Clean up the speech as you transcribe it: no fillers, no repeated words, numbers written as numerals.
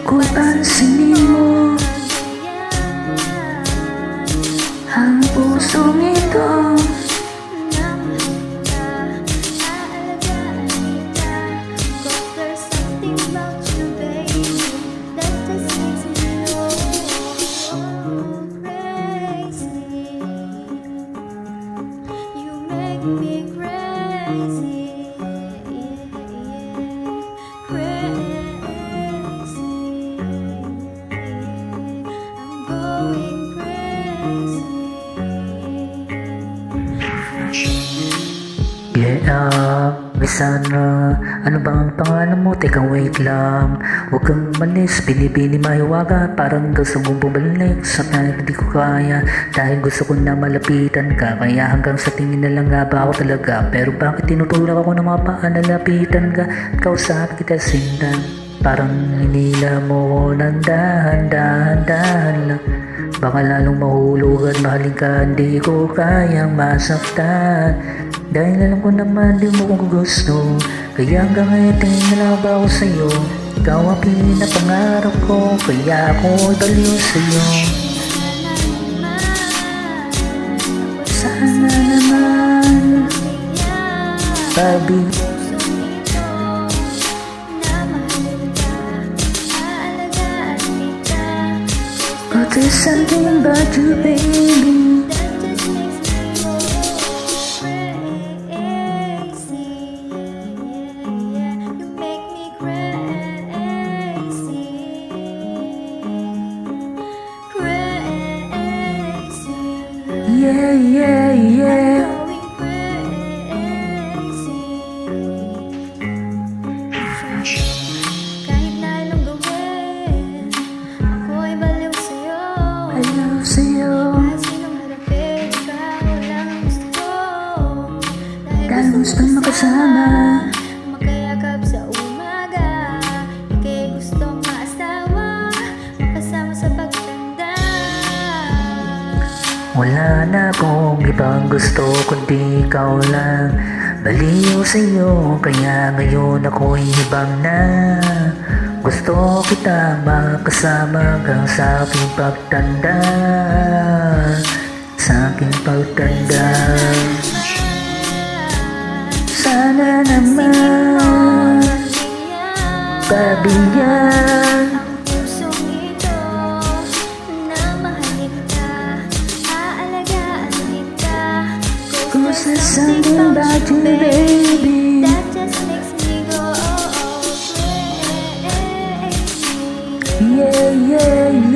Kung pansinin mo ang pusong ito, me crazy, crazy. I'm going crazy. yeah, may sana. Ano bang pangalan mo? Teka, wait lang. Huwag kang malis, binibini mahiwaga. Parang gusto mong bumalik sa kahit di ko kaya. Dahil gusto ko na malapitan ka, kaya hanggang sa tingin na lang nga ba ako talaga. Pero bakit tinutulak ako ng mga paa na lapitan ka? Ikaw sa akin kita sindan. Parang hinila mo ng dahan-dahan lang. Baka lalong mahulugan, mahalin ka, hindi ko kayang masaktan. Dahil alam ko naman di mo ko gusto, kaya hanggang ngayon tingin na lang ba ako sa'yo. Ikaw ang pinapangarap ko, kaya ako'y baliw sa'yo. Sana naman baby, oh, there's something about you, baby. Yeah, yeah, yeah. Kahit na anong gawin, ako'y baliw sa'yo. Baliw sa'yo. Kahit sinong harapin, ikaw lang ang gusto. Dahil gusto makasama, makayakap sa umaga. Ika'y gustong maasawa, makasama sa pagtanda. wala na akong ibang gusto kundi ikaw lang. Baliw sa'yo, kaya ngayon ako'y hibang na. Gusto kita makasama hanggang sa aking pagtanda. Sa aking pagtanda. Sana naman pabiyan ang pusong ito na mahalin ka, aalagaan kita. kung sa something about you, baby. That just makes me go crazy. Yeah, yeah,